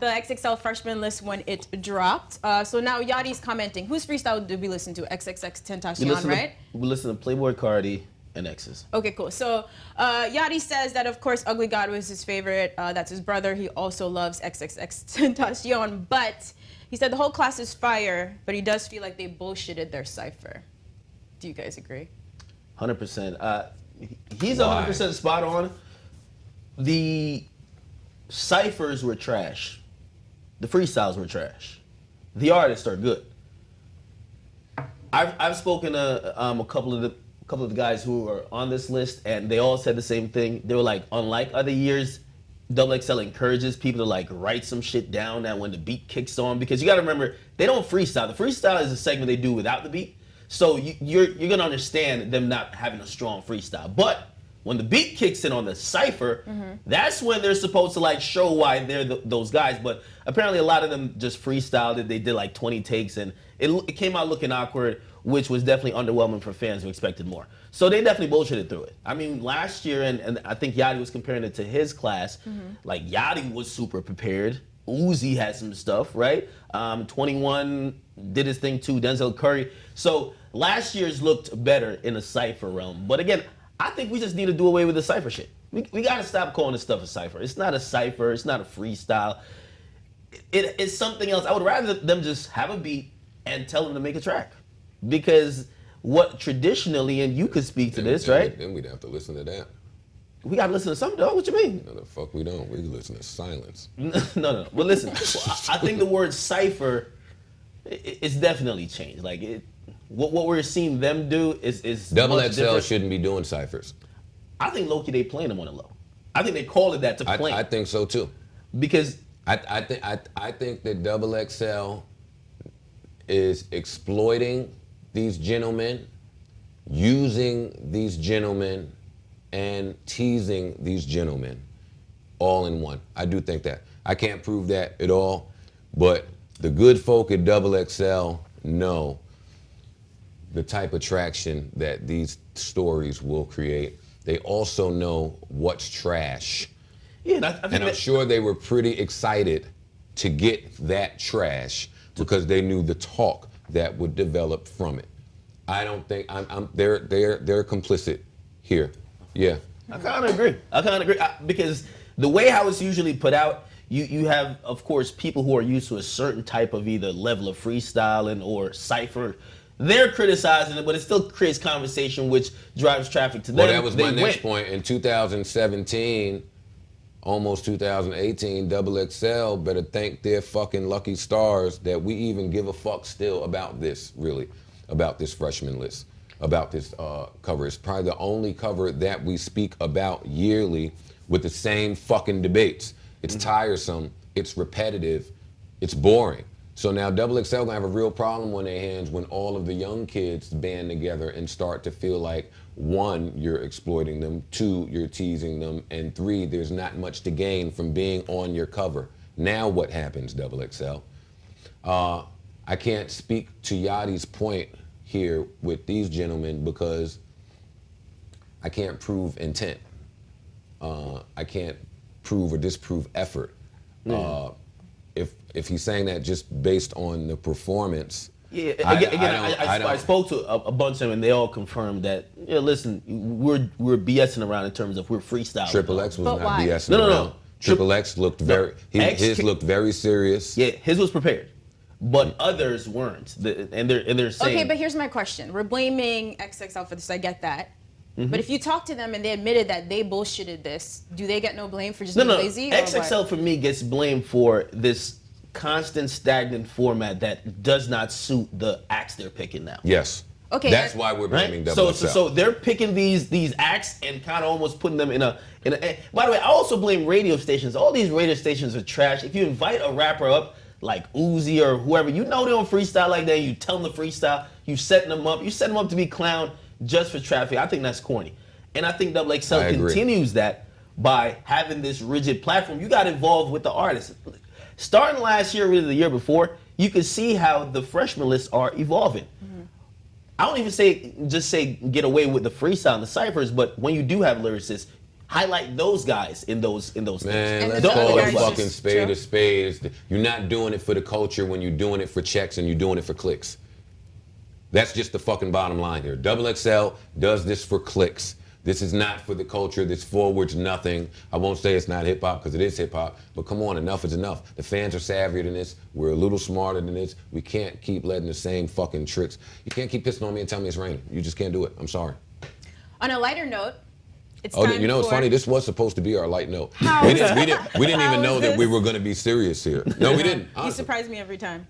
the XXL freshman list when it dropped. So now Yachty's commenting. Whose freestyle did we listen to? XXX Tentacion, right? We listen to Playboy Cardi and X's. Okay, cool. So Yachty says that, of course, Ugly God was his favorite. That's his brother. He also loves XXX Tentacion. But he said the whole class is fire, but he does feel like they bullshitted their cipher. Do you guys agree? 100%. He's 100% spot on. The ciphers were trash. The freestyles were trash. The artists are good. I've spoken to a couple of the guys who are on this list, and they all said the same thing. They were like, unlike other years, XXL encourages people to like write some shit down that when the beat kicks on, because you got to remember, they don't freestyle. The freestyle is a segment they do without the beat. So you're gonna understand them not having a strong freestyle. But when the beat kicks in on the cipher, that's when they're supposed to like show why they're those guys. But apparently a lot of them just freestyled it. They did like 20 takes, and it came out looking awkward, which was definitely underwhelming for fans who expected more. So they definitely bullshitted through it. I mean, last year, and I think Yachty was comparing it to his class, like Yachty was super prepared. Uzi had some stuff, right? 21 did his thing too, Denzel Curry. So last year's looked better in the cipher realm. But again, I think we just need to do away with the cipher shit. We got to stop calling this stuff a cipher. It's not a cipher. It's not a freestyle. It's something else. I would rather them just have a beat and tell them to make a track. Because what traditionally, and you could speak to this, right? Then we'd have to listen to that. We got to listen to something, dog. What you mean? No, the fuck we don't. We listen to silence. No. But listen, I think the word cipher, it's definitely changed. Like what we're seeing them do is XXL shouldn't be doing ciphers. I think low-key they playing them on the low. I think they call it that to play. I think so too. Because I think that XXL is exploiting these gentlemen, using these gentlemen, and teasing these gentlemen all in one. I do think that. I can't prove that at all, but the good folk at XXL know the type of traction that these stories will create. They also know what's trash. Yeah, and I'm sure they were pretty excited to get that trash because they knew the talk that would develop from it. I don't think they're complicit here. Yeah. I kind of agree. Because the way how it's usually put out, you have, of course, people who are used to a certain type of either level of freestyling or cipher. They're criticizing it, but it still creates conversation, which drives traffic to them. Well, that was my next point. In 2017, almost 2018, XXL better thank their fucking lucky stars that we even give a fuck still about this, really, about this freshman list, about this cover. It's probably the only cover that we speak about yearly with the same fucking debates. It's tiresome, it's repetitive, it's boring. So now XXL gonna have a real problem on their hands when all of the young kids band together and start to feel like, 1, you're exploiting them, 2, you're teasing them, and 3, there's not much to gain from being on your cover. Now what happens, XXL? I can't speak to Yachty's point here with these gentlemen because I can't prove intent. I can't prove or disprove effort. If he's saying that just based on the performance, yeah. I spoke to a bunch of them, and they all confirmed that. Yeah, listen, we're BSing around in terms of we're freestyling. Triple X was not BSing around. No. Triple X looked his looked very serious. Yeah, his was prepared, but others weren't. And they're saying. Okay, but here's my question: we're blaming XXL for this. I get that. But if you talk to them and they admitted that they bullshitted this, do they get no blame for just being lazy? XXL for me gets blamed for this constant stagnant format that does not suit the acts they're picking now. Yes. Okay. That's why we're blaming XXL. So they're picking these acts and kind of almost putting them in a. By the way, I also blame radio stations. All these radio stations are trash. If you invite a rapper up like Uzi or whoever, you know they don't freestyle like that. You tell them to freestyle. You setting them up. You set them up to be clown just for traffic. I think that's corny. And I think XXL continues that by having this rigid platform. You got involved with the artists. Starting last year, really the year before, you could see how the freshman lists are evolving. I don't even say get away with the freestyle and the ciphers, but when you do have lyricists, highlight those guys in those Man, things. let's the call other a guys fucking just spade chill. a spade. You're not doing it for the culture when you're doing it for checks and you're doing it for clicks. That's just the fucking bottom line here. XXL does this for clicks. This is not for the culture. This forwards nothing. I won't say it's not hip hop because it is hip hop, but come on, enough is enough. The fans are savvier than this. We're a little smarter than this. We can't keep letting the same fucking tricks. You can't keep pissing on me and telling me it's raining. You just can't do it. I'm sorry. On a lighter note, it's Oh, time you know, it's for- funny. This was supposed to be our light note. How We is- didn't How even know is that we this? were going to be serious here. No, we didn't. You Honestly. surprise me every time.